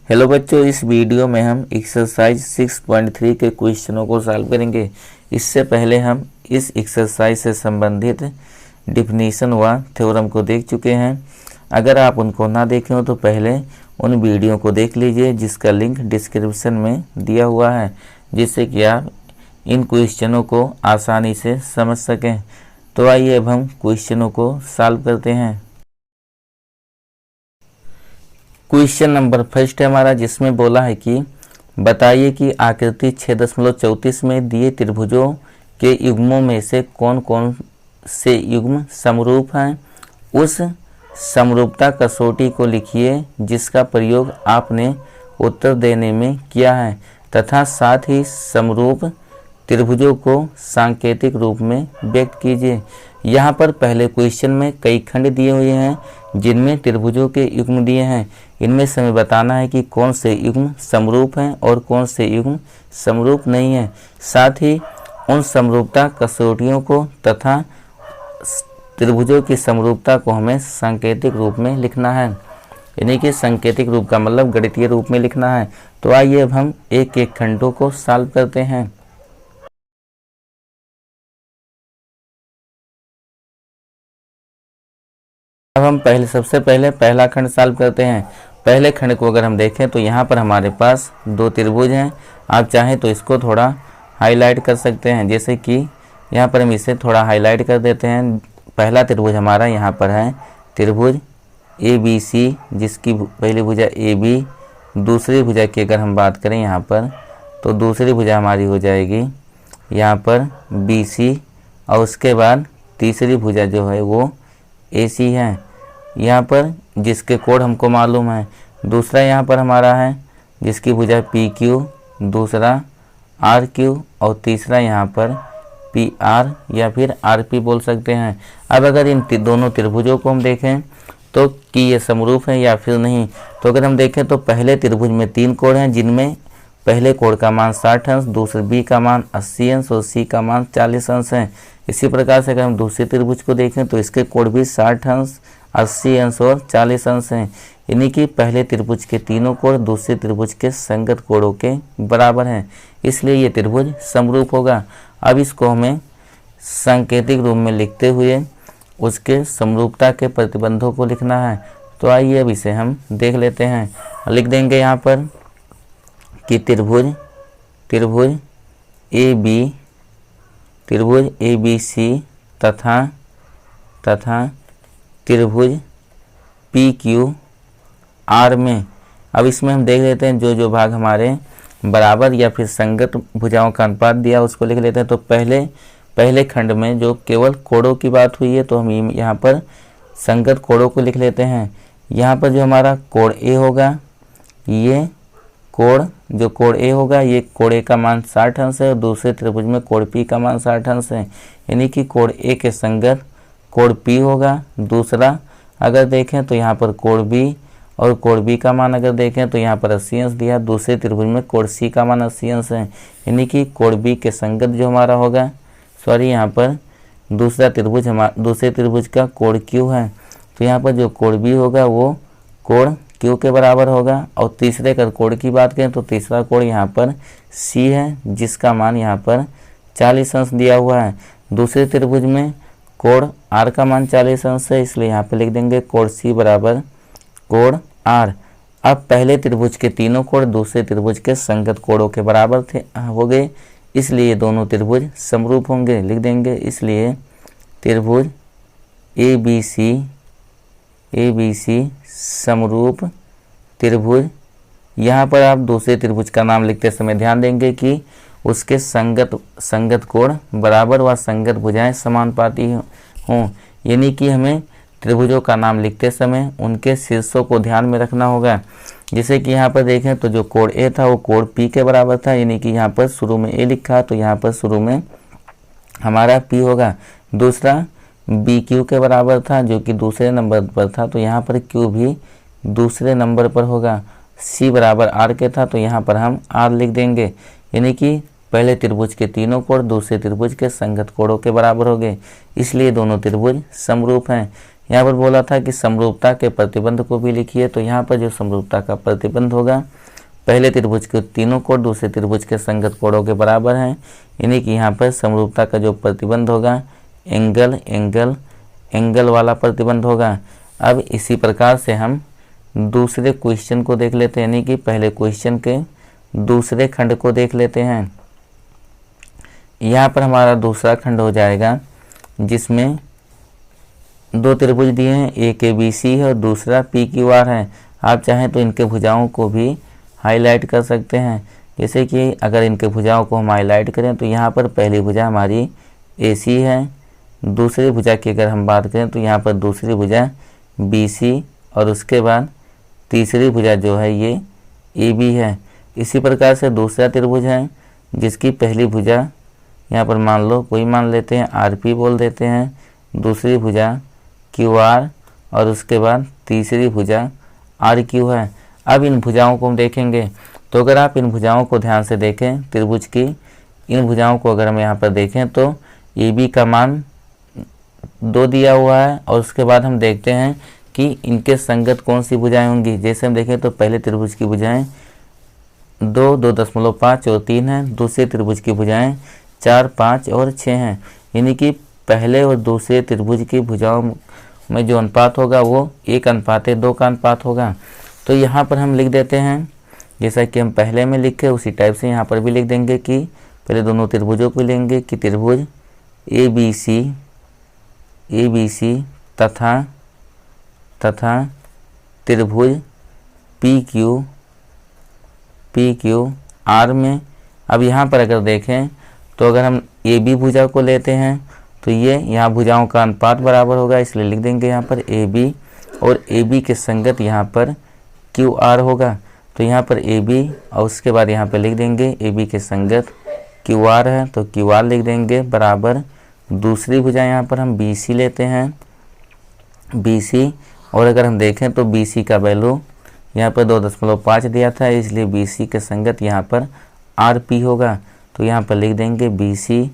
Hello बच्चों, इस video में हम एक्सरसाइज 6.3 के क्वेश्चनों को सॉल्व करेंगे। इससे पहले हम इस एक्सरसाइज से संबंधित डिफिनीशन व थ्योरम को देख चुके हैं। अगर आप उनको ना देखे हो तो पहले उन वीडियो को देख लीजिए, जिसका लिंक डिस्क्रिप्शन में दिया हुआ है, जिससे कि आप इन क्वेश्चनों को आसानी से समझ सकें। तो आइए अब हम क्वेश्चनों को सॉल्व करते हैं। क्वेश्चन नंबर फर्स्ट है हमारा, जिसमें बोला है कि बताइए कि आकृति 6.34 में दिए त्रिभुजों के युग्मों में से कौन कौन से युग्म समरूप हैं। उस समरूपता कसौटी को लिखिए जिसका प्रयोग आपने उत्तर देने में किया है, तथा साथ ही समरूप त्रिभुजों को सांकेतिक रूप में व्यक्त कीजिए। यहाँ पर पहले क्वेश्चन में कई खंड दिए हुए हैं जिनमें त्रिभुजों के युग्म दिए हैं। इनमें से हमें बताना है कि कौन से युग्म समरूप हैं और कौन से युग्म समरूप नहीं हैं। साथ ही उन समरूपता कसौटियों को तथा त्रिभुजों की समरूपता को हमें सांकेतिक रूप में लिखना है। यानी कि सांकेतिक रूप का मतलब गणितीय रूप में लिखना है। तो आइए अब हम एक एक खंडों को सॉल्व करते हैं। अब हम सबसे पहले पहला खंड सॉल्व करते हैं। पहले खंड को अगर हम देखें तो यहाँ पर हमारे पास दो त्रिभुज हैं। आप चाहें तो इसको थोड़ा हाईलाइट कर सकते हैं, जैसे कि यहाँ पर हम इसे थोड़ा हाईलाइट कर देते हैं। पहला त्रिभुज हमारा यहाँ पर है त्रिभुज ABC, जिसकी पहली भुजा AB। दूसरी भुजा की अगर हम बात करें यहाँ पर, तो दूसरी भुजा हमारी हो जाएगी यहाँ पर BC, और उसके बाद तीसरी भुजा जो है वो AC है यहाँ पर, जिसके कोण हमको मालूम है। दूसरा यहाँ पर हमारा है जिसकी भुजा PQ, दूसरा RQ, और तीसरा यहाँ पर PR या फिर RP बोल सकते हैं। अब अगर इन दोनों त्रिभुजों को हम देखें तो कि ये समरूप है या फिर नहीं, तो अगर हम देखें तो पहले त्रिभुज में 3 कोण हैं, जिनमें पहले कोण का मान 60 अंश, दूसरे B का मान 80 अंश और C का मान 40 अंश है। इसी प्रकार से अगर हम दूसरे त्रिभुज को देखें तो इसके कोण भी 60 अंश, 80 अंश और 40 अंश हैं। यानी कि पहले त्रिभुज के तीनों कोण दूसरे त्रिभुज के संगत कोणों के बराबर हैं, इसलिए ये त्रिभुज समरूप होगा। अब इसको हमें सांकेतिक रूप में लिखते हुए उसके समरूपता के प्रतिबंधों को लिखना है। तो आइए अब इसे हम देख लेते हैं। लिख देंगे यहाँ पर कि त्रिभुज ABC तथा त्रिभुज PQR में, अब इसमें हम देख लेते हैं जो भाग हमारे बराबर या फिर संगत भुजाओं का अनुपात दिया उसको लिख लेते हैं। तो पहले खंड में जो केवल कोणों की बात हुई है, तो हम यहाँ पर संगत कोणों को लिख लेते हैं। यहाँ पर जो हमारा कोण A होगा, ये जो कोण A होगा, ये कोण A का मान 60 अंश है, और दूसरे त्रिभुज में कोण P का मान 60 अंश है। यानी कि कोण A के संगत कोण P होगा। दूसरा अगर देखें तो यहाँ पर कोण B, और कोण B का मान अगर देखें तो यहाँ पर 80 अंश दिया। दूसरे त्रिभुज में कोण C का मान 80 अंश है। यानी कि कोण B के संगत जो हमारा होगा, यहाँ पर दूसरे त्रिभुज का कोण Q है। तो यहाँ पर जो कोण B होगा वो कोण Q के बराबर होगा। और तीसरे का कोण की बात करें तो तीसरा कोण यहाँ पर C है, जिसका मान यहाँ पर 40 अंश दिया हुआ है। दूसरे त्रिभुज में कोण R का मान 40 अंश है, इसलिए यहाँ पर लिख देंगे कोण C बराबर कोण R। अब पहले त्रिभुज के तीनों कोण दूसरे त्रिभुज के संगत कोणों के बराबर हो गए, इसलिए दोनों त्रिभुज समरूप होंगे। लिख देंगे इसलिए त्रिभुज ABC समरूप त्रिभुज। यहाँ पर आप दूसरे त्रिभुज का नाम लिखते समय ध्यान देंगे कि उसके संगत कोण बराबर व संगत भुजाएं समानुपाती हों। यानी कि हमें त्रिभुजों का नाम लिखते समय उनके शीर्षों को ध्यान में रखना होगा। जैसे कि यहाँ पर देखें तो जो कोण A था वो कोण P के बराबर था, यानी कि यहाँ पर शुरू में A लिखा तो यहाँ पर शुरू में हमारा P होगा। दूसरा BQ के बराबर था, जो कि दूसरे नंबर पर था, तो यहाँ पर Q भी दूसरे नंबर पर होगा। C बराबर R के था, तो यहाँ पर हम R लिख देंगे। यानी कि पहले त्रिभुज के तीनों कोण दूसरे त्रिभुज के संगत कोणों के बराबर हो गए, इसलिए दोनों त्रिभुज समरूप हैं। यहाँ पर बोला था कि समरूपता के प्रतिबंध को भी लिखिए। तो यहाँ पर जो समरूपता का प्रतिबंध होगा, पहले त्रिभुज के तीनों कोण दूसरे त्रिभुज के संगत कोणों के बराबर हैं, यानी कि यहाँ पर समरूपता का जो प्रतिबंध होगा एंगल एंगल एंगल वाला प्रतिबंध होगा। अब इसी प्रकार से हम दूसरे क्वेश्चन को देख लेते हैं, यानी कि पहले क्वेश्चन के दूसरे खंड को देख लेते हैं। यहाँ पर हमारा दूसरा खंड हो जाएगा जिसमें दो त्रिभुज दिए हैं, एक ABC है और दूसरा PQR है। आप चाहें तो इनके भुजाओं को भी हाईलाइट कर सकते हैं। जैसे कि अगर इनके भुजाओं को हम हाईलाइट करें तो यहाँ पर पहली भुजा हमारी AC है, दूसरी भुजा की अगर हम बात करें तो यहाँ पर दूसरी भुजा BC और उसके बाद तीसरी भुजा जो है ये AB है। इसी प्रकार से दूसरा त्रिभुज है जिसकी पहली भुजा यहाँ पर मान लो कोई मान लेते हैं RP बोल देते हैं, दूसरी भुजा QR और उसके बाद तीसरी भुजा RQ है। अब इन भुजाओं को हम देखेंगे, तो अगर आप इन भुजाओं को ध्यान से देखें, त्रिभुज की इन भुजाओं को अगर हम यहाँ पर देखें तो AB का मान 2 दिया हुआ है और उसके बाद हम देखते हैं कि इनके संगत कौन सी भुजाएं होंगी। जैसे हम देखें तो पहले त्रिभुज की भुजाएं 2, 2.5 और 3 हैं, दूसरे त्रिभुज की भुजाएं 4, 5 और 6 हैं, यानी कि पहले और दूसरे त्रिभुज की भुजाओं में जो अनुपात होगा वो 1:2 का अनुपात होगा। तो यहाँ पर हम लिख देते हैं, जैसा कि हम पहले में लिखे उसी टाइप से यहाँ पर भी लिख देंगे कि पहले दोनों त्रिभुजों को लेंगे कि त्रिभुज ABC तथा त्रिभुज PQR में। अब यहाँ पर अगर देखें तो अगर हम AB भुजा को लेते हैं तो ये यहाँ भुजाओं का अनुपात बराबर होगा, इसलिए लिख देंगे यहाँ पर AB और AB के संगत यहाँ पर QR होगा। तो यहाँ पर AB और उसके बाद यहाँ पर लिख देंगे AB के संगत QR है, तो QR लिख देंगे बराबर दूसरी भुजा यहाँ पर हम BC लेते हैं, BC। और अगर हम देखें तो BC का वैल्यू यहाँ पर 2.5 दिया था, इसलिए BC के संगत यहाँ पर RP होगा। तो यहाँ पर लिख देंगे BC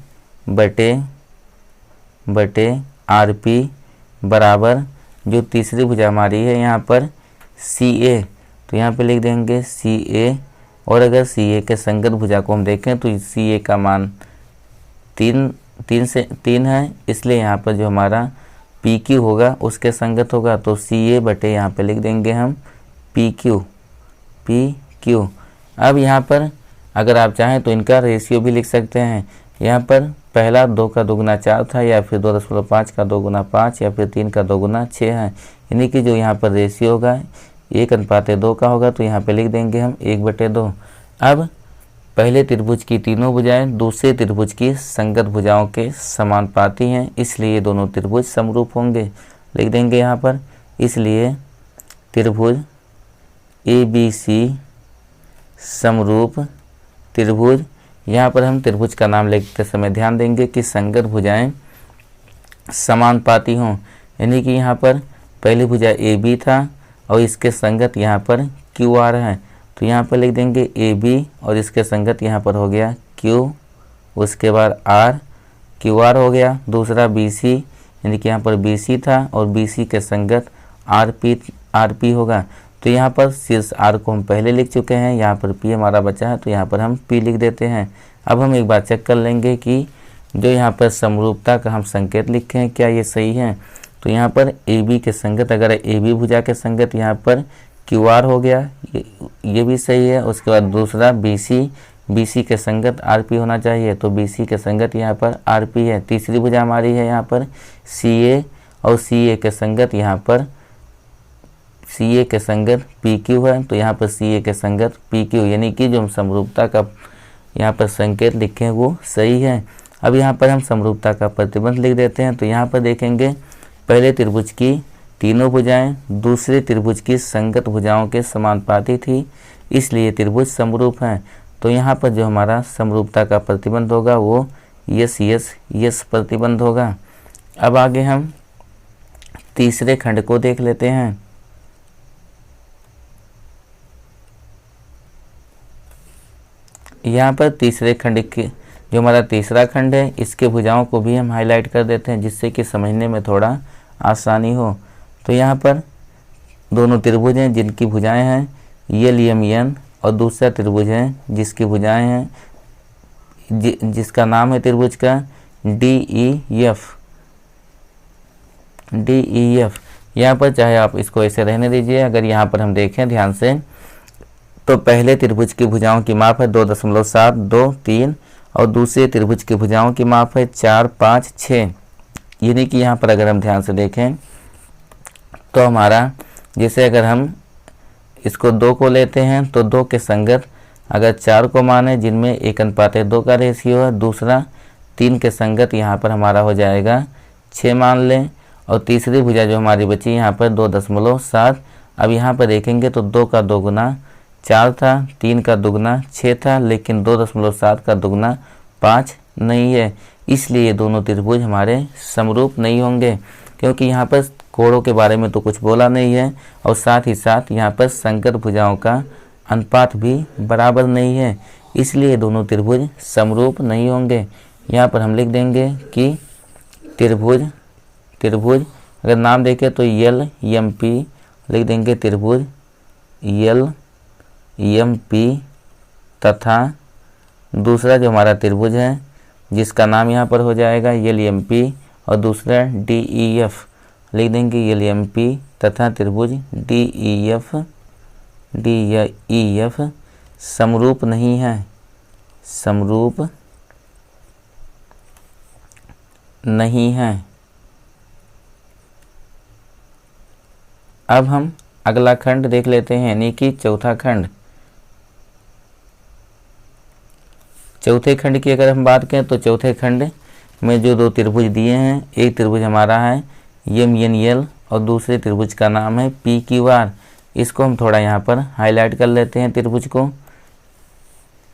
बटे RP बराबर जो तीसरी भुजा हमारी है यहाँ पर CA, तो यहाँ पे लिख देंगे CA। और अगर CA के संगत भुजा को हम देखें तो CA का मान 3 है, इसलिए यहाँ पर जो हमारा PQ होगा उसके संगत होगा, तो CA बटे यहाँ पे लिख देंगे हम PQ। अब यहाँ पर अगर आप चाहें तो इनका रेशियो भी लिख सकते हैं। यहाँ पर पहला 2 का 2 गुना 4 था, या फिर 2.5 का 2 गुना 5, या फिर 3 का 2 गुना 6 है, यानी कि जो यहाँ पर रेशियो होगा 1:2 का होगा। तो यहाँ पे लिख देंगे हम 1/2। अब पहले त्रिभुज की तीनों भुजाएं दूसरे त्रिभुज की संगत भुजाओं के समानुपाती हैं, इसलिए दोनों त्रिभुज समरूप होंगे। लिख देंगे यहाँ पर, इसलिए त्रिभुज ABC समरूप त्रिभुज। यहाँ पर हम त्रिभुज का नाम लिखते समय ध्यान देंगे कि संगत भुजाएं समानुपाती हों, यानी कि यहाँ पर पहली भुजा AB था और इसके संगत यहाँ पर QR है, तो यहाँ पर लिख देंगे AB और इसके संगत यहाँ पर हो गया Q, उसके बाद R, QR हो गया। दूसरा BC, यानी कि यहाँ पर BC था और BC के संगत RP होगा। तो यहाँ पर शीर्ष R को हम पहले लिख चुके हैं, यहाँ पर P हमारा बचा है, तो यहाँ पर हम P लिख देते हैं। अब हम एक बार चेक कर लेंगे कि जो यहाँ पर समरूपता का हम संकेत लिखे हैं क्या ये सही है। तो यहाँ पर AB के संगत, अगर AB भुजा के संगत यहाँ पर QR हो गया, ये भी सही है। उसके बाद दूसरा BC के संगत RP होना चाहिए, तो BC के संगत यहाँ पर RP है। तीसरी भुजा हमारी है यहाँ पर CA और CA के संगत यहाँ पर CA के संगत PQ है, तो यहाँ पर CA के संगत PQ, यानी कि जो हम समरूपता का यहाँ पर संकेत लिखे हैं वो सही है। अब यहाँ पर हम समरूपता का प्रतिबंध लिख देते हैं। तो यहाँ पर देखेंगे पहले त्रिभुज की तीनों भुजाएं दूसरे त्रिभुज की संगत भुजाओं के समानुपाती थी, इसलिए त्रिभुज समरूप हैं। तो यहाँ पर जो हमारा समरूपता का प्रतिबंध होगा वो यस प्रतिबंध होगा। अब आगे हम तीसरे खंड को देख लेते हैं। यहाँ पर तीसरे खंड के जो हमारा तीसरा खंड है इसके भुजाओं को भी हम हाईलाइट कर देते हैं, जिससे कि समझने में थोड़ा आसानी हो। तो यहाँ पर दोनों त्रिभुज हैं जिनकी भुजाएं हैं यल यम एन, और दूसरा त्रिभुज है जिसकी भुजाएं हैं जिसका नाम है त्रिभुज का डी ई एफ। यहाँ पर चाहे आप इसको ऐसे रहने दीजिए, अगर यहाँ पर हम देखें ध्यान से तो पहले त्रिभुज की भुजाओं की माप है 2.7, 2, 3 और दूसरे त्रिभुज की भुजाओं की माप है 4, 5, 6। यानी कि यहाँ पर अगर हम ध्यान से देखें तो हमारा जैसे अगर हम इसको 2 को लेते हैं तो 2 के संगत अगर 4 को माने जिनमें 1:2 का रेशियो है, दूसरा 3 के संगत यहाँ पर हमारा हो जाएगा 6 मान लें, और तीसरी भुजा जो हमारी बची यहाँ पर 2.7। अब यहाँ पर देखेंगे तो 2 का दोगुना 4 था, 3 का दुगना 6 था, लेकिन 2.7 का दुगना 5 नहीं है। इसलिए ये दोनों त्रिभुज हमारे समरूप नहीं होंगे, क्योंकि यहाँ पर कोणों के बारे में तो कुछ बोला नहीं है, और साथ ही साथ यहाँ पर संगत भुजाओं का अनुपात भी बराबर नहीं है, इसलिए दोनों त्रिभुज समरूप नहीं होंगे। यहाँ पर हम लिख देंगे कि त्रिभुज अगर नाम देखें तो यल एम पी लिख देंगे, त्रिभुज यल एम पी, तथा दूसरा जो हमारा त्रिभुज है जिसका नाम यहाँ पर हो जाएगा यल एम पी, और दूसरा डी ई एफ लिख देंगे यल एम पी तथा त्रिभुज डी ई एफ समरूप नहीं है, समरूप नहीं है। अब हम अगला खंड देख लेते हैं, यानी कि चौथा खंड। चौथे खंड की अगर हम बात करें तो चौथे खंड में जो 2 त्रिभुज दिए हैं, एक त्रिभुज हमारा है यम एन यल और दूसरे त्रिभुज का नाम है पी क्यू आर। इसको हम थोड़ा यहाँ पर हाईलाइट कर लेते हैं त्रिभुज को,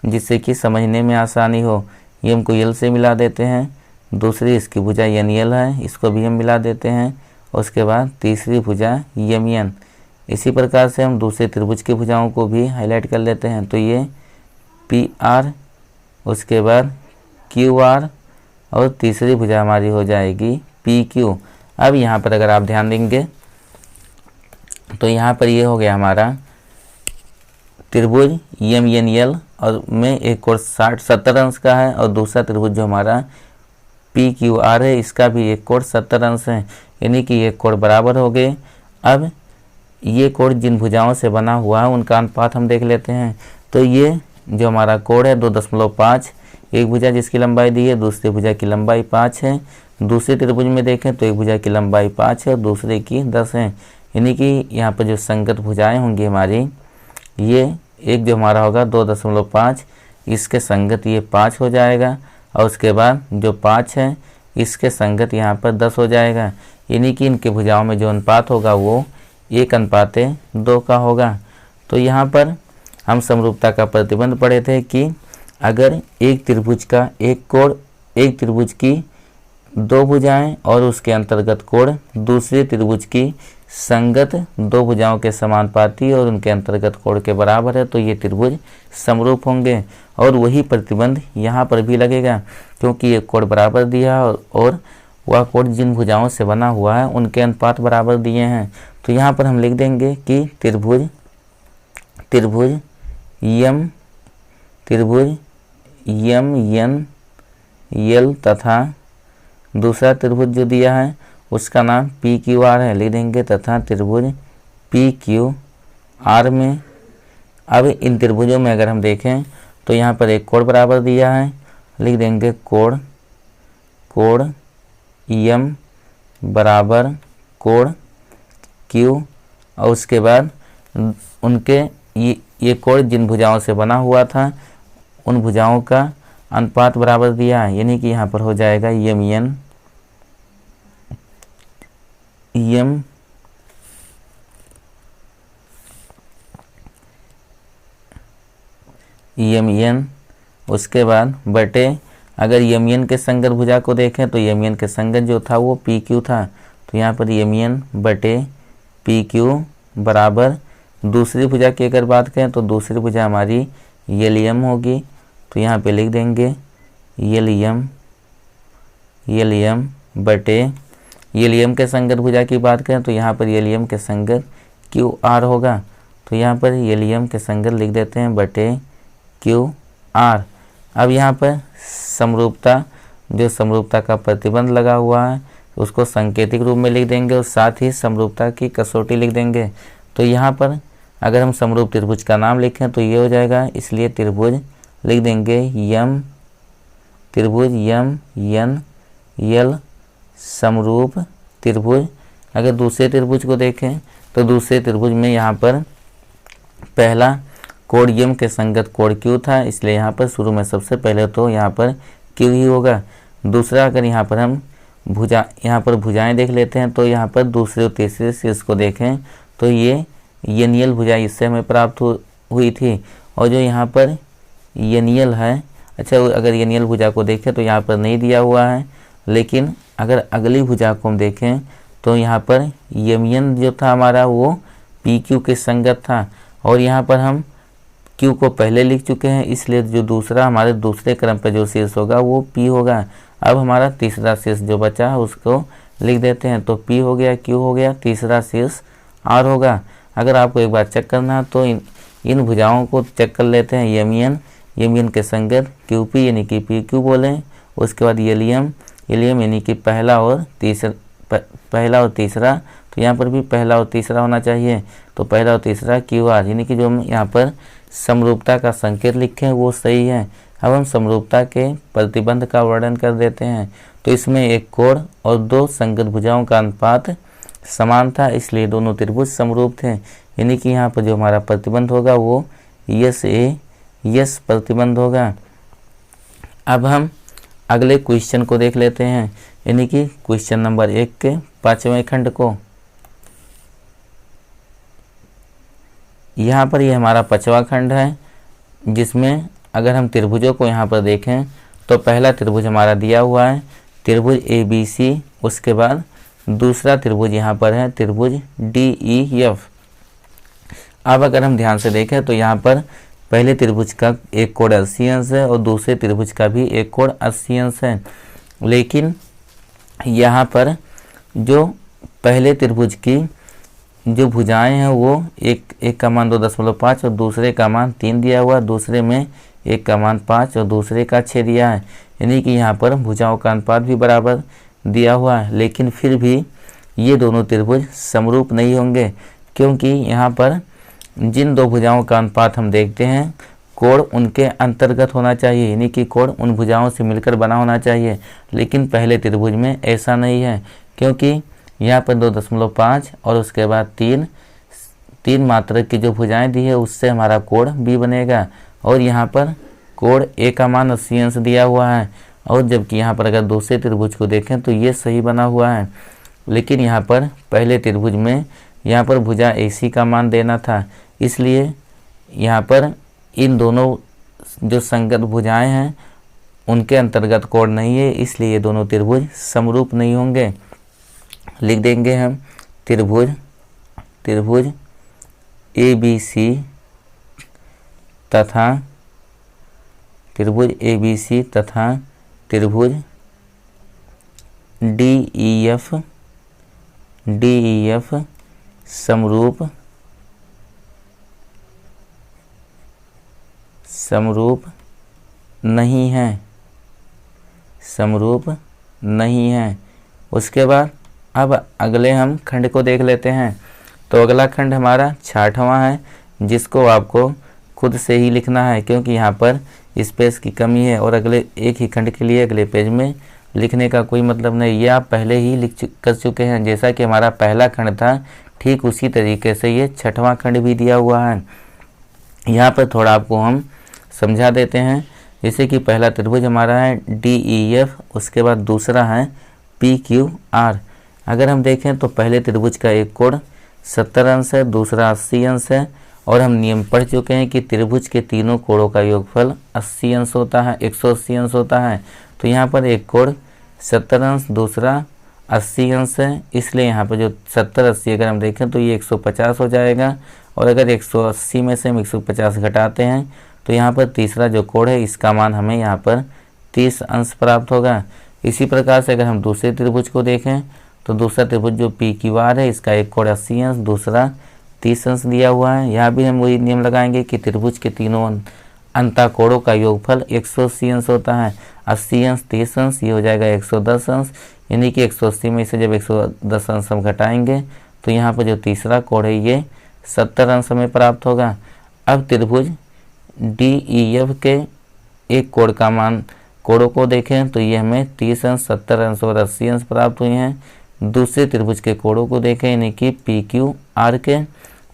जिससे कि समझने में आसानी हो। यम को यल से मिला देते हैं, दूसरी इसकी भुजा एन यल है, इसको भी हम मिला देते हैं, उसके बाद तीसरी भुजा यम एन। इसी प्रकार से हम दूसरे त्रिभुज की भुजाओं को भी हाईलाइट कर लेते हैं। तो ये पी आर, उसके बाद क्यू आर, और तीसरी भुजा हमारी हो जाएगी पी क्यू। अब यहाँ पर अगर आप ध्यान देंगे तो यहाँ पर ये हो गया हमारा त्रिभुज यम एन यल, और में एक कोण 60-70 अंश का है, और दूसरा त्रिभुज जो हमारा पी क्यू आर है इसका भी एक कोण 70 अंश है, यानी कि ये कोण बराबर हो गए। अब ये कोण जिन भुजाओं से बना हुआ है उनका अनुपात हम देख लेते हैं। तो ये जो हमारा कोण है 2.5, एक भुजा जिसकी लंबाई दी है, दूसरी भुजा की लंबाई 5 है। दूसरे त्रिभुज में देखें तो एक भुजा की लंबाई 5 है और दूसरे की 10 है, यानी कि यहाँ पर जो संगत भुजाएं होंगी हमारी, ये एक जो हमारा होगा 2.5, इसके संगत ये 5 हो जाएगा, और उसके बाद जो 5 है इसके संगत यहाँ पर 10 हो जाएगा, यानी कि इनके भुजाओं में जो अनुपात होगा वो 1:2 का होगा। तो यहाँ पर हम समरूपता का प्रतिबंध पढ़े थे कि अगर एक त्रिभुज का एक कोण, एक त्रिभुज की 2 भुजाएं और उसके अंतर्गत कोण दूसरे त्रिभुज की संगत 2 भुजाओं के समानुपाती और उनके अंतर्गत कोण के बराबर है, तो ये त्रिभुज समरूप होंगे। और वही प्रतिबंध यहाँ पर भी लगेगा, क्योंकि ये कोण बराबर दिया है और वह कोण जिन भुजाओं से बना हुआ है उनके अनुपात बराबर दिए हैं। तो यहाँ पर हम लिख देंगे कि त्रिभुज यम एन यल तथा दूसरा त्रिभुज जो दिया है उसका नाम पी क्यू आर है, लिख देंगे, तथा त्रिभुज पी क्यू आर में। अब इन त्रिभुजों में अगर हम देखें तो यहाँ पर एक कोण बराबर दिया है, लिख देंगे कोण यम बराबर कोण क्यू, और उसके बाद उनके ये कोण जिन भुजाओं से बना हुआ था उन भुजाओं का अनुपात बराबर दिया है, यानी कि यहाँ पर हो जाएगा यम एन, उसके बाद बटे, अगर यम एन के संगत भुजा को देखें तो यम एन के संगत जो था वो पी क्यू था, तो यहाँ पर यम एन बटे पी क्यू बराबर, दूसरी भुजा की अगर बात करें तो दूसरी भुजा हमारी यल एम होगी, तो यहाँ पे लिख देंगे यल एम बटे एलियम के संगत भुजा की बात करें तो यहाँ पर एलियम के संगत क्यू आर होगा। तो यहाँ पर एलियम के संगत लिख देते हैं बटे क्यू आर। अब यहाँ पर समरूपता, जो समरूपता का प्रतिबंध लगा हुआ है उसको सांकेतिक रूप में लिख देंगे और साथ ही समरूपता की कसौटी लिख देंगे। तो यहाँ पर अगर हम समरूप त्रिभुज का नाम लिखें तो ये हो जाएगा, इसलिए त्रिभुज लिख देंगे यम, त्रिभुज यम एन यल समरूप त्रिभुज। अगर दूसरे त्रिभुज को देखें तो दूसरे त्रिभुज में यहाँ पर पहला कोण यम के संगत कोण क्यू था, इसलिए यहाँ पर शुरू में सबसे पहले तो यहाँ पर क्यू ही होगा। दूसरा अगर यहाँ पर हम भुजाएं देख लेते हैं तो यहाँ पर दूसरे और तीसरे शीर्ष को देखें तो ये यनियल भुजा इससे हमें प्राप्त हुई थी। और जो यहाँ पर यनियल है, अच्छा अगर यनियल भुजा को देखें तो यहाँ पर नहीं दिया हुआ है, लेकिन अगर अगली भुजा को हम देखें तो यहाँ पर यमियन जो था हमारा वो पी क्यू के संगत था और यहाँ पर हम क्यू को पहले लिख चुके हैं, इसलिए जो दूसरा हमारे दूसरे क्रम पर जो शीर्ष होगा वो पी होगा। अब हमारा तीसरा शीर्ष जो बचा है उसको लिख देते हैं, तो पी हो गया, क्यू हो गया, तीसरा शीर्ष आर होगा। अगर आपको एक बार चेक करना है तो इन भुजाओं को चेक कर लेते हैं। यमियन के संगत क्यू पी यानी कि पी क्यू बोलें, उसके बाद एलियम यानी कि पहला और तीसरा, तो यहाँ पर भी पहला और तीसरा होना चाहिए, तो पहला और तीसरा क्यू आर, यानी कि जो हम यहाँ पर समरूपता का संकेत लिखे हैं वो सही है। अब हम समरूपता के प्रतिबंध का वर्णन कर देते हैं। तो इसमें एक कोण और दो संगत भुजाओं का अनुपात समान था, इसलिए दोनों त्रिभुज समरूप थे, यानी कि यहाँ पर जो हमारा प्रतिबंध होगा वो यस प्रतिबंध होगा। अब हम अगले क्वेश्चन को देख लेते हैं, यानी कि क्वेश्चन नंबर 1 के 5वें खंड को। यहाँ पर ये हमारा 5वां खंड है, जिसमें अगर हम त्रिभुजों को यहाँ पर देखें तो पहला त्रिभुज हमारा दिया हुआ है त्रिभुज ABC, उसके बाद दूसरा त्रिभुज यहाँ पर है त्रिभुज DEF। अब अगर हम ध्यान से देखें तो यहाँ पर पहले त्रिभुज का एक कोण 80 अंश है और दूसरे त्रिभुज का भी एक कोण 80 अंश है, लेकिन यहाँ पर जो पहले त्रिभुज की जो भुजाएं हैं वो एक का मान 2.5 और दूसरे का मान 3 दिया हुआ, दूसरे में एक का मान 5 और दूसरे का 6 दिया है, यानी कि यहाँ पर भुजाओं का अनुपात भी बराबर दिया हुआ है। लेकिन फिर भी ये दोनों त्रिभुज समरूप नहीं होंगे, क्योंकि यहाँ पर जिन दो भुजाओं का अनुपात हम देखते हैं कोण उनके अंतर्गत होना चाहिए, यानी कि कोण उन भुजाओं से मिलकर बना होना चाहिए, लेकिन पहले त्रिभुज में ऐसा नहीं है, क्योंकि यहाँ पर 2.5 और उसके बाद 3 मात्रक की जो भुजाएं दी है उससे हमारा कोण B बनेगा, और यहाँ पर कोण A का मान 80 अंश दिया हुआ है, और जबकि यहाँ पर अगर दूसरे त्रिभुज को देखें तो ये सही बना हुआ है, लेकिन यहाँ पर पहले त्रिभुज में यहाँ पर भुजा AC का मान देना था, इसलिए यहाँ पर इन दोनों जो संगत भुजाएं हैं उनके अंतर्गत कोण नहीं है, इसलिए ये दोनों त्रिभुज समरूप नहीं होंगे। लिख देंगे हम त्रिभुज ABC तथा त्रिभुज DEF समरूप नहीं है। उसके बाद अब अगले हम खंड को देख लेते हैं। तो अगला खंड हमारा 6वां है, जिसको आपको खुद से ही लिखना है, क्योंकि यहाँ पर स्पेस की कमी है और अगले एक ही खंड के लिए अगले पेज में लिखने का कोई मतलब नहीं, ये आप पहले ही कर चुके हैं। जैसा कि हमारा पहला खंड था ठीक उसी तरीके से ये 6वां खंड भी दिया हुआ है। यहाँ पर थोड़ा आपको हम समझा देते हैं। जैसे कि पहला त्रिभुज हमारा है DEF, उसके बाद दूसरा है PQR। अगर हम देखें तो पहले त्रिभुज का एक कोण 70 अंश है, दूसरा 80 अंश है, और हम नियम पढ़ चुके हैं कि त्रिभुज के तीनों कोणों का योगफल 80 अंश होता है, 180 अंश होता है। तो यहाँ पर एक कोण 70 अंश, दूसरा 80 अंश है, इसलिए यहाँ पर जो 70-80 अगर हम देखें तो ये 150 हो जाएगा, और अगर 180 में से हम 150 घटाते हैं तो यहाँ पर तीसरा जो कोण है इसका मान हमें यहाँ पर 30 अंश प्राप्त होगा। इसी प्रकार से अगर हम दूसरे त्रिभुज को देखें तो दूसरा त्रिभुज जो पी क्यू आर है इसका एक कोण 80 अंश, दूसरा 30 अंश दिया हुआ है। यहाँ भी हम वही नियम लगाएंगे कि त्रिभुज के तीनों अंतःकोणों का योगफल 180 अंश होता है। 80 अंश 30 अंश ये हो जाएगा 110 अंश, यानी कि 180 में से जब 110 अंश हम घटाएंगे तो यहाँ पर जो तीसरा कोण है ये 70 अंश हमें प्राप्त होगा। अब त्रिभुज DEF के एक कोण का मान कोणों को देखें तो ये हमें 30 अंश 70 अंश और 80 अंश प्राप्त हुए हैं। दूसरे त्रिभुज के कोणों को देखें यानी कि PQR के,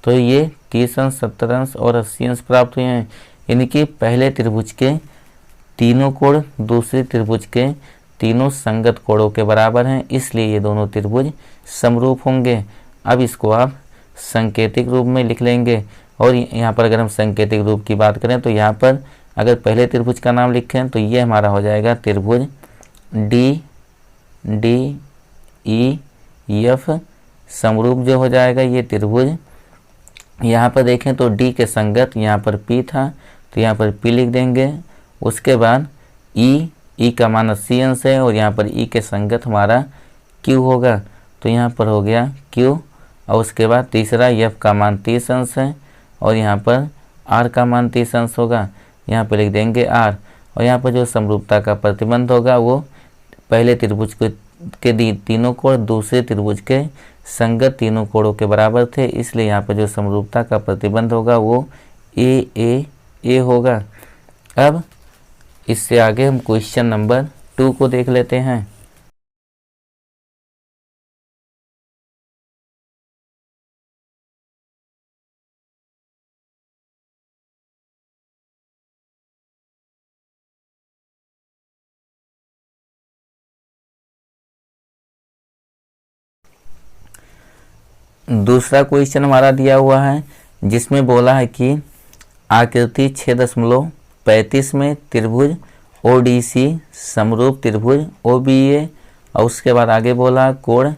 तो ये 30 अंश 70 अंश और 80 अंश प्राप्त हुए हैं। यानी कि पहले त्रिभुज के तीनों कोण दूसरे त्रिभुज के तीनों संगत कोणों के बराबर हैं, इसलिए ये दोनों त्रिभुज समरूप होंगे। अब इसको आप सांकेतिक रूप में लिख लेंगे। और यहाँ पर अगर हम सांकेतिक रूप की बात करें तो यहाँ पर अगर पहले त्रिभुज का नाम लिखें तो ये हमारा हो जाएगा त्रिभुज DEF समरूप जो हो जाएगा ये त्रिभुज। यहाँ पर देखें तो D के संगत यहाँ पर P था तो यहाँ पर P लिख देंगे। उसके बाद E का मान 80 अंश है और यहाँ पर E के संगत हमारा Q होगा, तो यहाँ पर हो गया Q। और उसके बाद तीसरा F का मान 30 अंश है और यहाँ पर R का मान 30 अंश होगा, यहाँ पर लिख देंगे R। और यहाँ पर जो समरूपता का प्रतिबंध होगा वो पहले त्रिभुज के तीनों कोण दूसरे त्रिभुज के संगत तीनों कोणों के बराबर थे, इसलिए यहाँ पर जो समरूपता का प्रतिबंध होगा वो A होगा। अब इससे आगे हम क्वेश्चन नंबर 2 को देख लेते हैं। दूसरा क्वेश्चन हमारा दिया हुआ है जिसमें बोला है कि आकृति 6.35 में त्रिभुज ODC समरूप त्रिभुज OBA, और उसके बाद आगे बोला कोण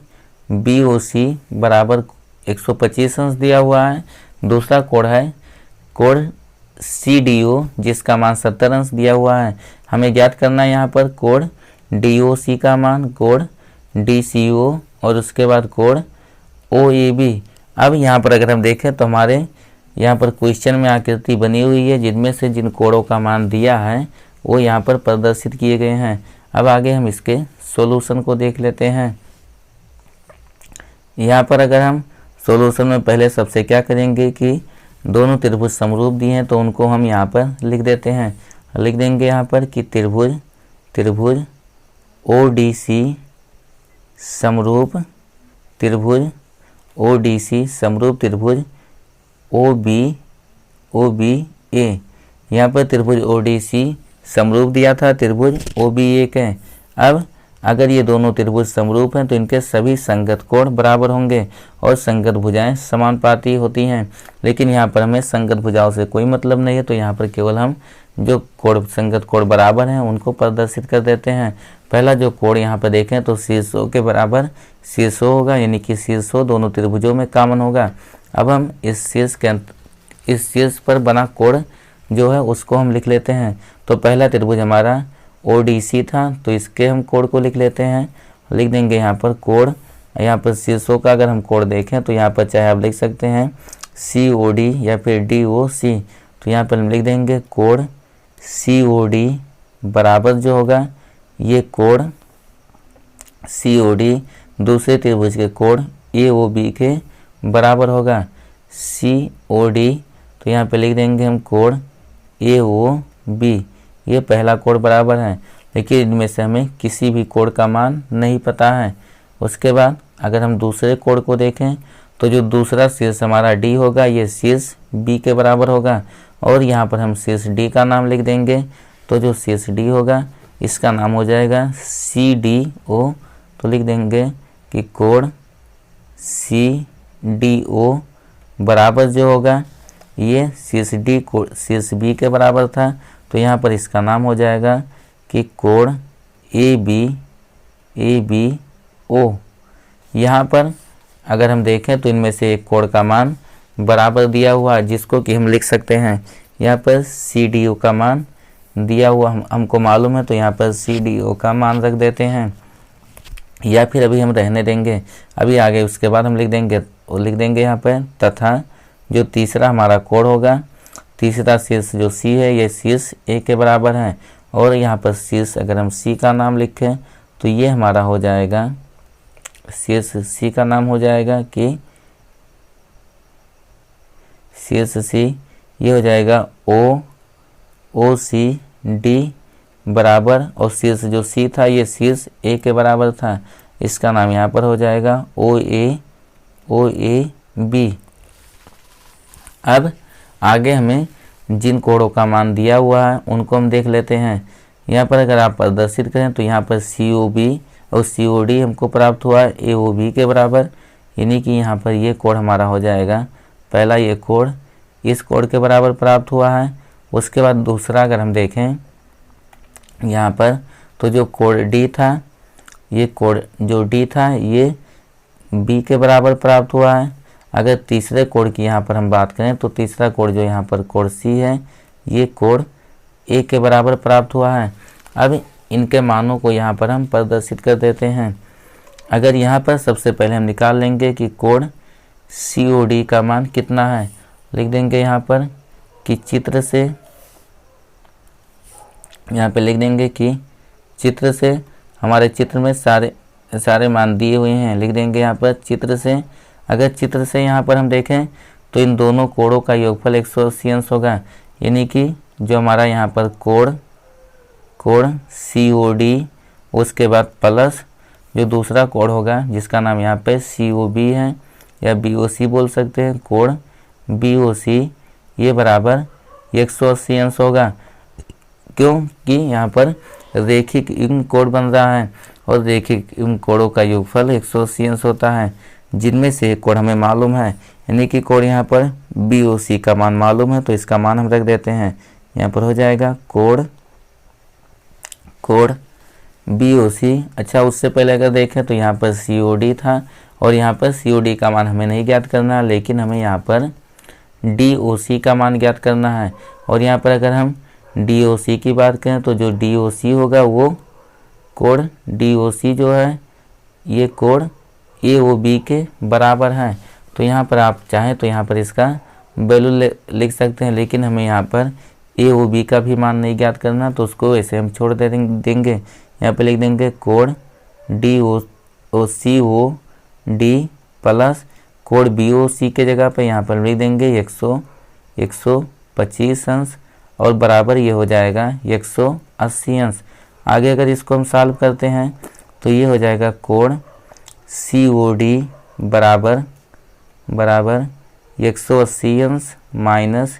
BOC बराबर 125 अंश दिया हुआ है। दूसरा कोण है कोण CDO जिसका मान 70 अंश दिया हुआ है। हमें ज्ञात करना है यहाँ पर कोण DOC का मान, कोण DCO और उसके बाद कोण OAB। अब यहाँ पर अगर हम देखें तो हमारे यहाँ पर क्वेश्चन में आकृति बनी हुई है जिनमें से जिन कोणों का मान दिया है वो यहाँ पर प्रदर्शित किए गए हैं। अब आगे हम इसके सॉल्यूशन को देख लेते हैं। यहाँ पर अगर हम सॉल्यूशन में पहले सबसे क्या करेंगे कि दोनों त्रिभुज समरूप दिए हैं तो उनको हम यहाँ पर लिख देते हैं। लिख देंगे यहाँ पर कि त्रिभुज ODC समरूप त्रिभुज ODC समरूप त्रिभुज OBA। यहाँ पर त्रिभुज ODC समरूप दिया था त्रिभुज OBA के। अब अगर ये दोनों त्रिभुज समरूप हैं तो इनके सभी संगत कोण बराबर होंगे और संगत भुजाएं समानुपाती होती हैं। लेकिन यहाँ पर हमें संगत भुजाओं से कोई मतलब नहीं है, तो यहाँ पर केवल हम जो कोण संगत कोण बराबर हैं उनको प्रदर्शित कर देते हैं। पहला जो कोण यहाँ पर देखें तो शीर्षों के बराबर शीर्षों होगा, यानी कि शीर्षों दोनों त्रिभुजों में कॉमन होगा। अब हम इस शीर्ष पर बना कोण जो है उसको हम लिख लेते हैं। तो पहला त्रिभुज हमारा ODC था तो इसके हम कोण को लिख लेते हैं। लिख देंगे यहाँ पर कोण, यहाँ पर शीर्षों का अगर हम कोण देखें तो यहाँ पर चाहे आप लिख सकते हैं COD या फिर DOC। तो यहाँ पर हम लिख देंगे कोण COD बराबर जो होगा ये कोण COD दूसरे त्रिभुज के कोण AOB के बराबर होगा। COD तो यहाँ पे लिख देंगे हम कोण AOB, ये पहला कोण बराबर है, लेकिन इनमें से हमें किसी भी कोण का मान नहीं पता है। उसके बाद अगर हम दूसरे कोण को देखें तो जो दूसरा शीर्ष हमारा D होगा ये शीर्ष B के बराबर होगा, और यहाँ पर हम शीर्ष D का नाम लिख देंगे। तो जो शीर्ष D होगा इसका नाम हो जाएगा CDO। तो लिख देंगे कि कोण CDO बराबर जो होगा ये शीर्ष D को शीर्ष B के बराबर था, तो यहाँ पर इसका नाम हो जाएगा कि कोण ABO। यहाँ पर अगर हम देखें तो इनमें से एक कोण का मान बराबर दिया हुआ है जिसको कि हम लिख सकते हैं। यहाँ पर CDO का मान दिया हुआ हमको मालूम है, तो यहाँ पर CDO का मान रख देते हैं। या फिर अभी हम रहने देंगे, अभी आगे उसके बाद हम लिख देंगे यहाँ पर तथा जो तीसरा हमारा कोड होगा, तीसरा शीर्ष जो सी है ये शीर्ष ए के बराबर है। और यहाँ पर शीर्ष अगर हम सी का नाम लिखें तो ये हमारा हो जाएगा, शीर्ष सी का नाम हो जाएगा कि शीर्ष सी ये हो जाएगा ओ सी डी बराबर, और शीर्ष जो सी था ये शीर्ष ए के बराबर था, इसका नाम यहाँ पर हो जाएगा ओ ए बी। अब आगे हमें जिन कोड़ों का मान दिया हुआ है उनको हम देख लेते हैं। यहाँ पर अगर आप प्रदर्शित करें तो यहाँ पर COB और COD हमको प्राप्त हुआ है AOB के बराबर, यानी कि यहाँ पर ये कोड हमारा हो जाएगा, पहला ये कोड इस कोड के बराबर प्राप्त हुआ है। उसके बाद दूसरा अगर हम देखें यहाँ पर तो जो कोड D था, ये कोड जो D था ये B के बराबर प्राप्त हुआ है। अगर तीसरे कोड की यहाँ पर हम बात करें तो तीसरा कोड जो यहाँ पर कोड C है ये कोड A के बराबर प्राप्त हुआ है। अब इनके मानों को यहाँ पर हम प्रदर्शित कर देते हैं। अगर यहाँ पर सबसे पहले हम निकाल लेंगे कि कोड COD का मान कितना है, लिख देंगे यहाँ पर कि चित्र से, यहाँ पे लिख देंगे कि चित्र से, हमारे चित्र में सारे मान दिए हुए हैं, लिख देंगे यहाँ पर चित्र से। अगर चित्र से यहाँ पर हम देखें तो इन दोनों कोडों का योगफल 180 अंश होगा, यानी कि जो हमारा यहाँ पर कोड COD उसके बाद प्लस जो दूसरा कोड होगा जिसका नाम यहाँ पे COB है या BOC बोल सकते हैं, कोड BOC ये बराबर 180 अंश होगा, क्योंकि यहाँ पर रेखिक युग्म कोड बन रहा है और रेखिक युग्म कोडों का योगफल 180 अंश होता है, जिनमें से एक कोड हमें मालूम है, यानी कि कोड यहाँ पर BOC का मान मालूम है, तो इसका मान हम रख देते हैं। यहाँ पर हो जाएगा कोड BOC। अच्छा, उससे पहले अगर देखें तो यहाँ पर COD था और यहाँ पर COD का मान हमें नहीं ज्ञात करना, लेकिन हमें यहाँ पर DOC का मान ज्ञात करना है। और यहाँ पर अगर हम DOC की बात करें तो जो DOC होगा वो कोड DOC जो है ये कोड AOB के बराबर है। तो यहाँ पर आप चाहें तो यहाँ पर इसका वैल्यू लिख सकते हैं, लेकिन हमें यहाँ पर AOB का भी मान नहीं ज्ञात करना, तो उसको ऐसे हम छोड़ देंगे। यहाँ पे लिख देंगे code COD plus code BOC के जगह पे यहाँ पर लिख देंगे 125 अंश और बराबर ये हो जाएगा 180 अंश। आगे अगर इसको हम सॉल्व करते हैं तो ये हो जाएगा कोड COD बराबर 180 अंश माइनस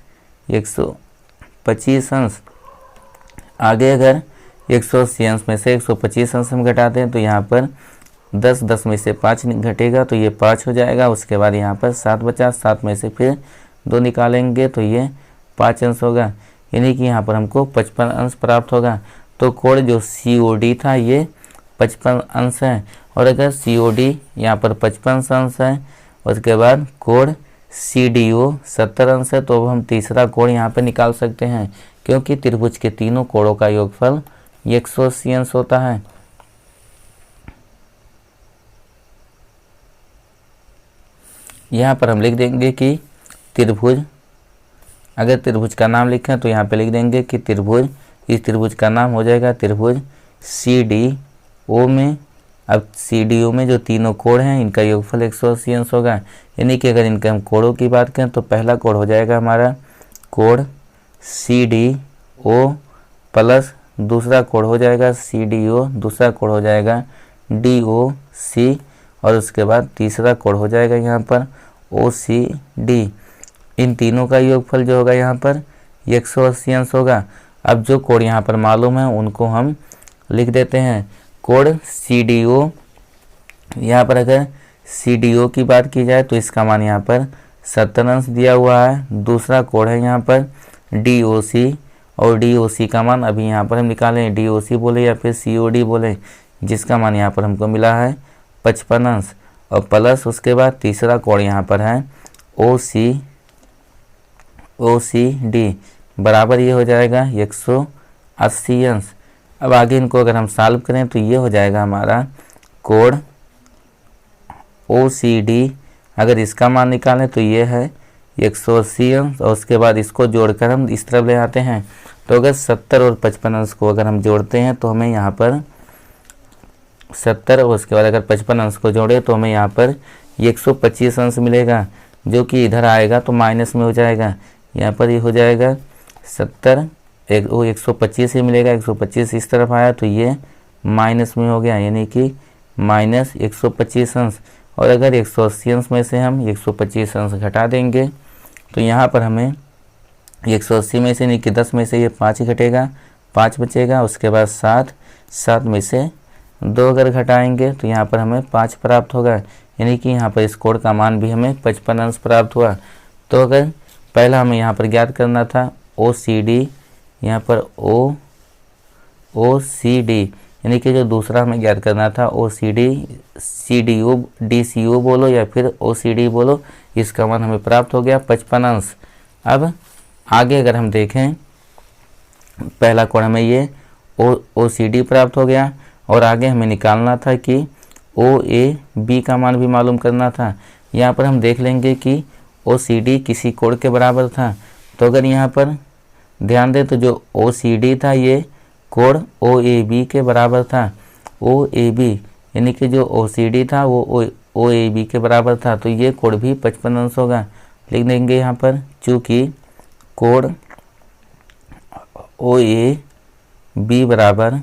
125 अंश। आगे अगर 180 अंश में से 125 अंश हम घटाते हैं तो यहाँ पर 10 में से 5 घटेगा तो ये 5 हो जाएगा। उसके बाद यहाँ पर 7 बचा, 7 में से फिर 2 निकालेंगे तो ये 5 अंश होगा, यानी कि यहाँ पर हमको 55 अंश प्राप्त होगा। तो कोड जो COD था ये 55 अंश है, और अगर COD यहाँ पर 55 अंश है, उसके बाद कोड CDO 70 अंश है, तो अब हम तीसरा कोड यहाँ पर निकाल सकते हैं, क्योंकि त्रिभुज के तीनों कोडों का योगफल 180 अंश होता है। यहाँ पर हम लिख देंगे कि त्रिभुज, अगर त्रिभुज का नाम लिखें तो यहाँ पे लिख देंगे कि त्रिभुज, इस त्रिभुज का नाम हो जाएगा त्रिभुज CDO में। अब CDO में जो तीनों कोड हैं इनका योगफल 180 अंश होगा, यानी कि अगर इनके हम कोडों की बात करें तो पहला कोड हो जाएगा हमारा कोड CDO प्लस दूसरा कोड हो जाएगा CDO, दूसरा कोड हो जाएगा DOC और उसके बाद तीसरा कोड हो जाएगा यहाँ पर OCD। इन तीनों का योगफल जो होगा यहाँ पर 180 अंश होगा। अब जो कोड यहाँ पर मालूम है उनको हम लिख देते हैं। कोड CDO, यहाँ पर अगर CDO की बात की जाए तो इसका मान यहाँ पर 70 अंश दिया हुआ है। दूसरा कोड है यहाँ पर DOC, और DOC का मान अभी यहाँ पर हम निकालें, DOC बोले या फिर COD बोले, जिसका मान यहाँ पर हमको मिला है 55 अंश, और प्लस उसके बाद तीसरा कोड यहाँ पर है OCD बराबर ये हो जाएगा 180 अंश। अब आगे इनको अगर हम सॉल्व करें तो ये हो जाएगा हमारा कोण OCD, अगर इसका मान निकालें तो ये है 180 अंश, और उसके बाद इसको जोड़कर हम इस तरफ ले आते हैं। तो अगर 70 और 55 अंश को अगर हम जोड़ते हैं तो हमें यहाँ पर 70 और उसके बाद अगर 55 अंश को जोड़े तो हमें यहाँ पर 125 अंश मिलेगा, जो कि इधर आएगा तो माइनस में हो जाएगा। यहाँ पर ये हो जाएगा 70, वो 125 ही मिलेगा, 125 इस तरफ आया तो ये माइनस में हो गया, यानी कि माइनस 125 अंश। और अगर 180 अंश में से हम 125 अंश घटा देंगे तो यहाँ पर हमें 180 में से नहीं कि 10 में से ये 5 ही घटेगा, 5 बचेगा। उसके बाद 7 में से 2 अगर घटाएंगे तो यहाँ पर हमें 5 प्राप्त होगा, यानी कि यहाँ पर इस कोण का मान भी हमें 55 अंश प्राप्त हुआ। तो अगर पहला हमें यहाँ पर ज्ञात करना था OCD, यहाँ पर OCD, यानी कि जो दूसरा हमें ज्ञात करना था OCD, CDO, DCO बोलो या फिर OCD बोलो, इसका मान हमें प्राप्त हो गया 55 अंश। अब आगे अगर हम देखें, पहला कोण हमें ये OCD प्राप्त हो गया, और आगे हमें निकालना था कि OAB का मान भी मालूम करना था। यहाँ पर हम देख लेंगे कि OCD किसी कोण के बराबर था। तो अगर यहाँ पर ध्यान दें तो जो OCD था ये कोण OAB के बराबर था। OAB यानी कि जो OCD था वो OAB के बराबर था, तो ये कोण भी 55 अंश होगा। लिख देंगे यहाँ पर, चूँकि कोण OAB बराबर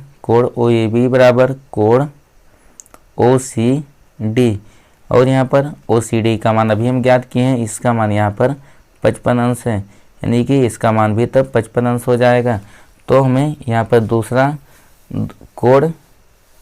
कोण OCD, और यहाँ पर OCD का मान अभी हम ज्ञात किए हैं, इसका मान यहाँ पर 55 अंश है, यानी कि इसका मान भी तब 55 अंश हो जाएगा। तो हमें यहाँ पर दूसरा कोण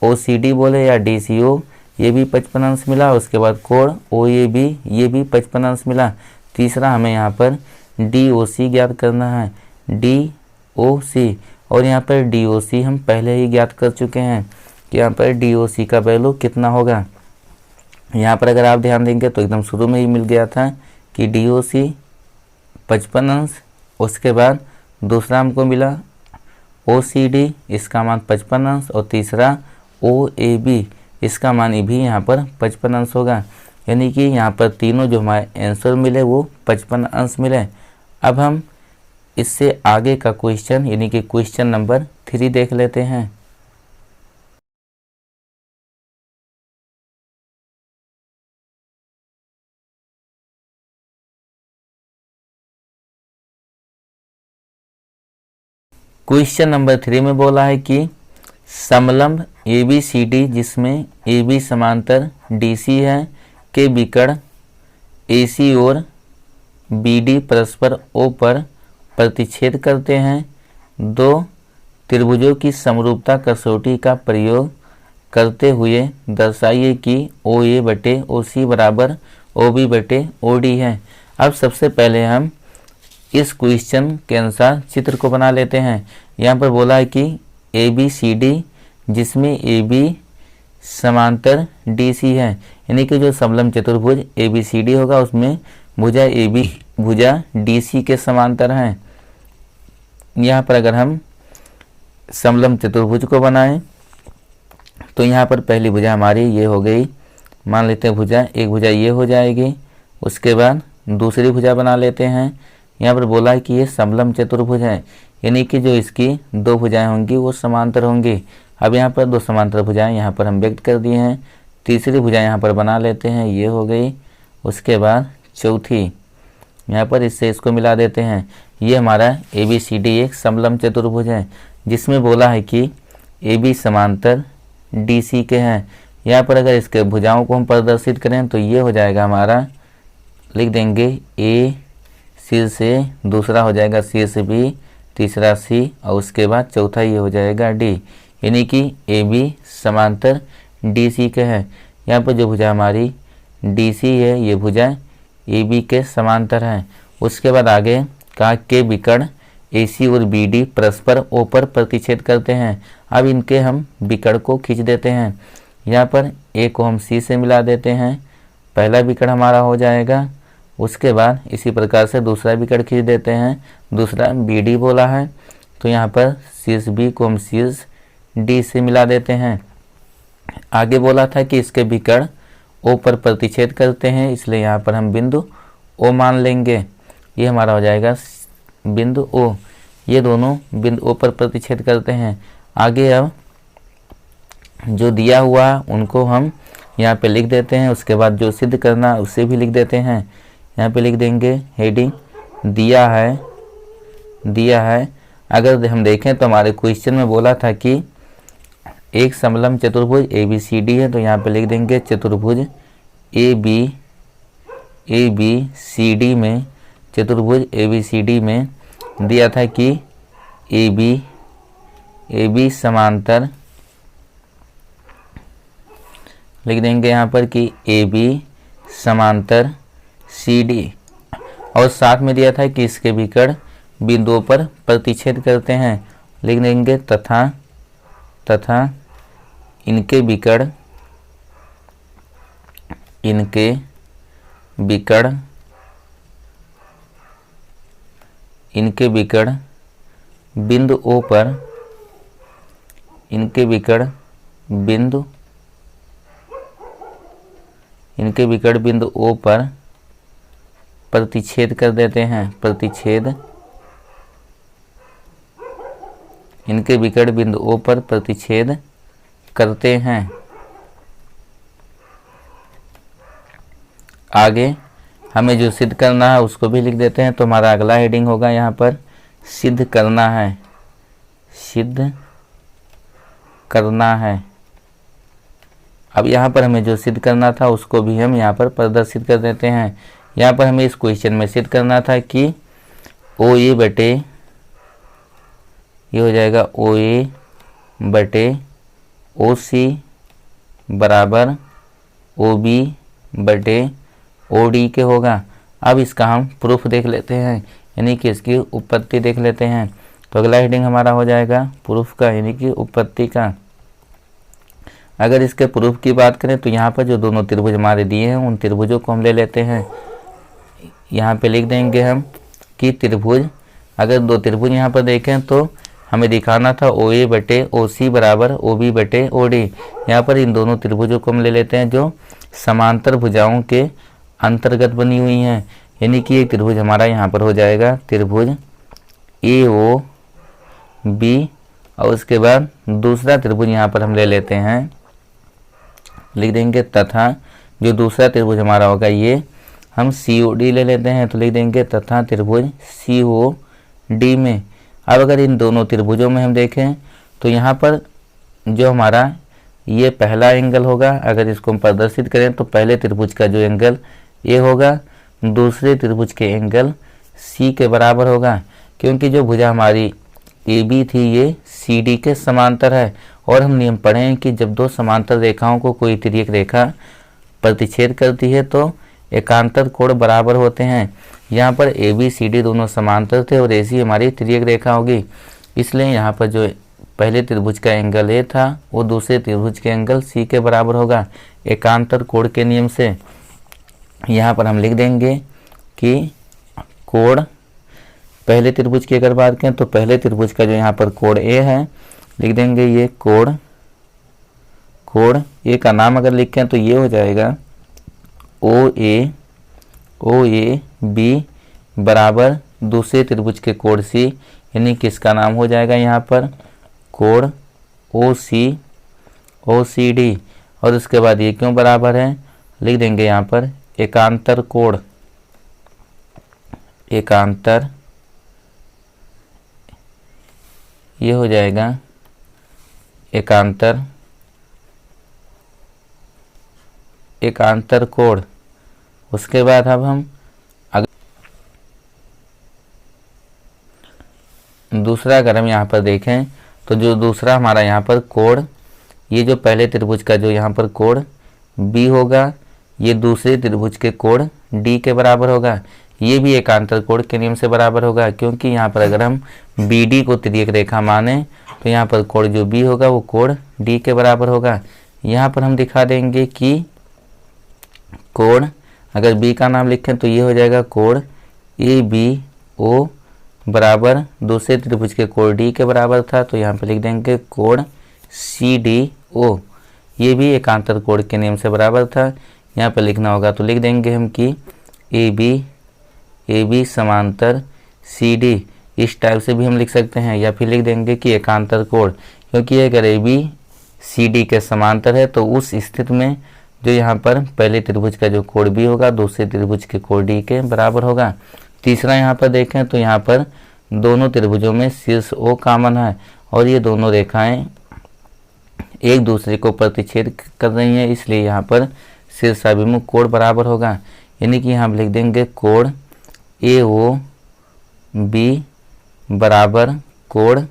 OCD बोले या DCO, ये भी 55 अंश मिला। उसके बाद कोण OAB, ये भी 55 अंश मिला। तीसरा हमें यहाँ पर DOC ज्ञात करना है, DOC, और यहाँ पर DOC हम पहले ही ज्ञात कर चुके हैं कि यहाँ पर DOC का वैल्यू कितना होगा। यहाँ पर अगर आप ध्यान देंगे तो एकदम शुरू में ही मिल गया था कि DOC 55 अंश, उसके बाद दूसरा हमको मिला OCD, इसका मान 55 अंश, और तीसरा OAB, इसका मान भी यहाँ पर 55 अंश होगा, यानी कि यहाँ पर तीनों जो हमारे आंसर मिले वो 55 अंश मिले। अब हम इससे आगे का क्वेश्चन यानी कि क्वेश्चन नंबर 3 देख लेते हैं। क्वेश्चन नंबर 3 में बोला है कि समलंब ABCD जिसमें AB समांतर DC है के विकर्ण AC और BD परस्पर O पर प्रतिच्छेद करते हैं। दो त्रिभुजों की समरूपता कसौटी का प्रयोग करते हुए दर्शाइए कि OA बटे OC बराबर OB बटे OD है। अब सबसे पहले हम इस क्वेश्चन के अनुसार चित्र को बना लेते हैं। यहाँ पर बोला है कि ABCD जिसमें AB समांतर DC है, यानी कि जो समलंब चतुर्भुज ABCD होगा उसमें भुजा AB भुजा DC के समांतर है। यहाँ पर अगर हम समलंब चतुर्भुज को बनाएं तो यहाँ पर पहली भुजा हमारी ये हो गई, मान लेते हैं भुजा, एक भुजा ये हो जाएगी। उसके बाद दूसरी भुजा बना लेते हैं। यहाँ पर बोला है कि ये समलंब चतुर्भुज है, यानी कि जो इसकी दो भुजाएं होंगी वो समांतर होंगी। अब यहाँ पर दो समांतर भुजाएं यहाँ पर हम व्यक्त कर दिए हैं। तीसरी भुजा यहाँ पर बना लेते हैं, ये हो गई। उसके बाद चौथी यहाँ पर इससे इसको मिला देते हैं। ये हमारा ABCD एक समलंब चतुर्भुज है जिसमें बोला है कि AB समांतर DC के हैं। यहाँ पर अगर इसके भुजाओं को हम प्रदर्शित करें तो ये हो जाएगा हमारा, लिख देंगे A शीर्ष A, दूसरा हो जाएगा शीर्ष B, तीसरा C और उसके बाद चौथा ये हो जाएगा D, यानी कि AB समांतर DC के है। यहाँ पर जो भुजा हमारी DC है ये भुजा AB के समांतर है। उसके बाद आगे कहा के विकर्ण AC और BD परस्पर O पर प्रतिच्छेद करते हैं। अब इनके हम विकर्ण को खींच देते हैं। यहाँ पर A को हम C से मिला देते हैं, पहला विकर्ण हमारा हो जाएगा। उसके बाद इसी प्रकार से दूसरा विकर्ण खींच देते हैं, दूसरा BD बोला है तो यहाँ पर शीर्ष B को हम शीर्ष D से मिला देते हैं। आगे बोला था कि इसके विकर्ण ओ पर प्रतिच्छेद करते हैं, इसलिए यहाँ पर हम बिंदु ओ मान लेंगे। ये हमारा हो जाएगा बिंदु ओ। ये दोनों बिंदु ओ पर प्रतिच्छेद करते हैं। आगे अब जो दिया हुआ उनको हम यहाँ पे लिख देते हैं, उसके बाद जो सिद्ध करना उसे भी लिख देते हैं। यहाँ पे लिख देंगे हेडिंग दिया है। अगर हम देखें तो हमारे क्वेश्चन में बोला था कि एक समलंब चतुर्भुज ABCD है, तो यहाँ पे लिख देंगे चतुर्भुज ABCD में, चतुर्भुज ABCD में दिया था कि AB समांतर, लिख देंगे यहाँ पर कि AB समांतर CD, और साथ में दिया था कि इसके विकर्ण बिंदुओं पर प्रतिच्छेद करते हैं। लिख देंगे तथा इनके विकर्ण बिंदु O पर, इनके विकर्ण बिंदु O पर प्रतिच्छेद कर देते हैं। इनके विकर्ण बिंदु O पर प्रतिच्छेद करते हैं। आगे हमें जो सिद्ध करना है उसको भी लिख देते हैं। तो हमारा अगला हेडिंग होगा यहाँ पर सिद्ध करना है। अब यहाँ पर हमें जो सिद्ध करना था उसको भी हम यहाँ पर प्रदर्शित कर देते हैं। यहाँ पर हमें इस क्वेश्चन में सिद्ध करना था कि OA बटे, ये हो जाएगा OA बटे OC बराबर OB बटे OD के होगा। अब इसका हम प्रूफ देख लेते हैं, यानी कि इसकी उत्पत्ति देख लेते हैं। तो अगला हेडिंग हमारा हो जाएगा प्रूफ का, यानी कि उत्पत्ति का। अगर इसके प्रूफ की बात करें तो यहाँ पर जो दोनों त्रिभुज हमारे दिए हैं उन त्रिभुजों को हम ले लेते हैं। यहाँ पे लिख देंगे हम कि त्रिभुज, अगर दो त्रिभुज यहाँ पर देखें तो हमें दिखाना था OA बटे OC बराबर OB बटे OD। यहाँ पर इन दोनों त्रिभुजों को हम ले लेते हैं जो समांतर भुजाओं के अंतर्गत बनी हुई हैं, यानी कि एक त्रिभुज हमारा यहाँ पर हो जाएगा त्रिभुज AOB, और उसके बाद दूसरा त्रिभुज यहाँ पर हम ले लेते हैं, लिख देंगे तथा जो दूसरा त्रिभुज हमारा होगा ये हम COD ले लेते हैं। तो लिख देंगे तथा त्रिभुज COD में। अब अगर इन दोनों त्रिभुजों में हम देखें तो यहाँ पर जो हमारा ये पहला एंगल होगा, अगर इसको हम प्रदर्शित करें तो पहले त्रिभुज का जो एंगल ये होगा दूसरे त्रिभुज के एंगल C के बराबर होगा, क्योंकि जो भुजा हमारी AB थी ये CD के समांतर है। और हम नियम पढ़े हैं कि जब दो समांतर रेखाओं को कोई तिर्यक रेखा प्रतिच्छेद करती है तो एकांतर कोण बराबर होते हैं। यहाँ पर ABCD दोनों समांतर थे और AC हमारी तिर्यक रेखा होगी, इसलिए यहाँ पर जो पहले त्रिभुज का एंगल A था वो दूसरे त्रिभुज के एंगल C के बराबर होगा एकांतर कोण के नियम से। यहाँ पर हम लिख देंगे कि कोण, पहले त्रिभुज की अगर बात करें तो पहले त्रिभुज का जो यहाँ पर कोण A है, लिख देंगे ये कोण A का नाम अगर लिखें तो ये हो जाएगा OAB बराबर दूसरे त्रिभुज के कोण C, यानी कि इसका नाम हो जाएगा यहाँ पर कोण OCD। और उसके बाद ये क्यों बराबर है, लिख देंगे यहाँ पर एकांतर कोण, ये हो जाएगा एकांतर कोण। उसके बाद अब हम दूसरा अगर हम यहाँ पर देखें तो जो दूसरा हमारा यहाँ पर कोण, ये जो पहले त्रिभुज का जो यहाँ पर कोण B होगा ये दूसरे त्रिभुज के कोण D के बराबर होगा। ये भी एकांतर कोण के नियम से बराबर होगा, क्योंकि यहाँ पर अगर हम BD को तिर्यक रेखा माने तो यहाँ पर कोण जो B होगा वो कोण D के बराबर होगा। यहाँ पर हम दिखा देंगे कि कोण, अगर B का नाम लिखें तो ये हो जाएगा कोण ABO बराबर दूसरे त्रिभुज के कोण D के बराबर था, तो यहाँ पे लिख देंगे कोण CDO। ये भी एकांतर कोण के नियम से बराबर था। यहाँ पर लिखना होगा तो लिख देंगे हम कि ए बी समांतर सी डी, इस टाइप से भी हम लिख सकते हैं, या फिर लिख देंगे कि एकांतर कोण, क्योंकि अगर ए बी सी डी के समांतर है तो उस स्थिति में जो यहाँ पर पहले त्रिभुज का जो कोण बी होगा दूसरे त्रिभुज के कोण डी के बराबर होगा। तीसरा यहाँ पर देखें तो यहाँ पर दोनों त्रिभुजों में शीर्ष ओ कॉमन है और ये दोनों रेखाएं एक दूसरे को प्रतिच्छेद कर रही हैं, इसलिए यहाँ पर शीर्षाभिमुख कोण बराबर होगा। यानी कि यहाँ लिख देंगे कोण ए ओ बी बराबर कोण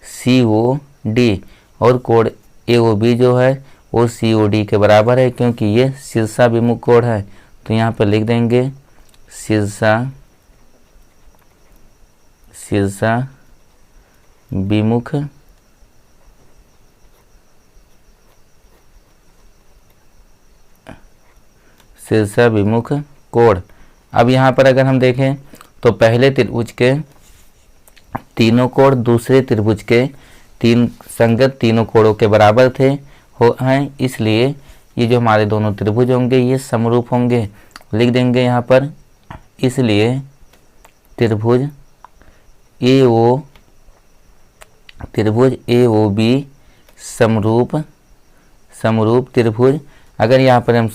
सी ओ डी, और कोण ए ओ बी जो है वो सी ओ डी के बराबर है, क्योंकि ये शीर्षाभिमुख कोण है। तो यहाँ पर लिख देंगे शीर्षाभिमुख कोण। अब यहाँ पर अगर हम देखें तो पहले त्रिभुज के तीनों कोण दूसरे त्रिभुज के संगत तीनों कोणों के बराबर हैं, इसलिए ये जो हमारे दोनों त्रिभुज होंगे ये समरूप होंगे। लिख देंगे यहाँ पर, इसलिए त्रिभुज ए ओ बी समरूप त्रिभुज। अगर यहाँ पर हम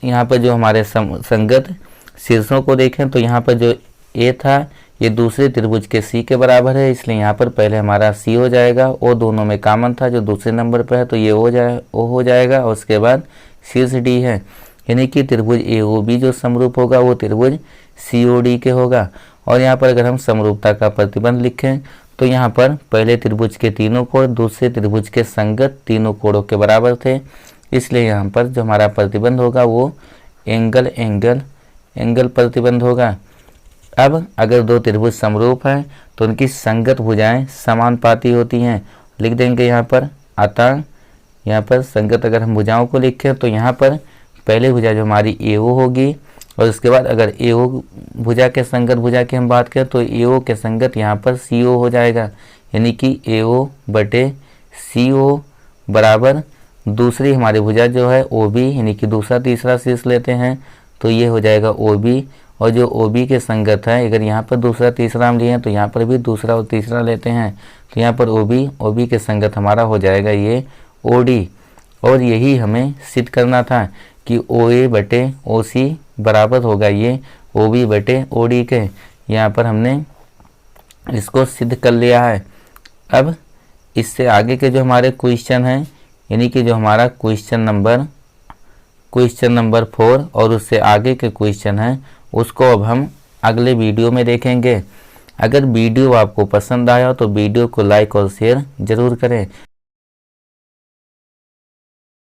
यहाँ पर जो हमारे संगत शीर्षों को देखें तो यहाँ पर जो ए था ये दूसरे त्रिभुज के सी के बराबर है, इसलिए यहाँ पर पहले हमारा सी हो जाएगा। ओ दोनों में कॉमन था जो दूसरे नंबर पर है, तो ये ओ हो जाएगा, और उसके बाद शीर्ष डी है। यानी कि त्रिभुज ए ओ बी जो समरूप होगा वो त्रिभुज सी ओ डी के होगा। और यहाँ पर अगर हम समरूपता का प्रतिबंध लिखें तो यहाँ पर पहले त्रिभुज के तीनों कोण दूसरे त्रिभुज के संगत तीनों कोणों के बराबर थे, इसलिए यहाँ पर जो हमारा प्रतिबंध होगा वो एंगल प्रतिबंध होगा। अब अगर दो त्रिभुज समरूप हैं तो उनकी संगत भुजाएं समानुपाती होती हैं। लिख देंगे यहाँ पर, अतः यहाँ पर संगत अगर हम भुजाओं को लिखें तो यहाँ पर पहले भुजा जो हमारी AO होगी, और उसके बाद अगर AO भुजा के संगत भुजा की हम बात करें तो AO के संगत यहाँ पर CO हो जाएगा। यानी कि AO बटे CO बराबर दूसरी हमारी भुजा जो है OB, यानी कि दूसरा तीसरा शीर्ष लेते हैं तो ये हो जाएगा OB, और जो OB के संगत है अगर यहाँ पर दूसरा तीसरा हम लिए हैं तो यहाँ पर भी दूसरा और तीसरा लेते हैं, तो यहाँ पर OB के संगत हमारा हो जाएगा ये OD। और यही हमें सिद्ध करना था कि OA बटे OC बराबर होगा ये OB बटे OD के। यहाँ पर हमने इसको सिद्ध कर लिया है। अब इससे आगे के जो हमारे क्वेश्चन हैं, यानी कि जो हमारा क्वेश्चन नंबर 4 और उससे आगे के क्वेश्चन हैं, उसको अब हम अगले वीडियो में देखेंगे। अगर वीडियो आपको पसंद आया तो वीडियो को लाइक और शेयर ज़रूर करें।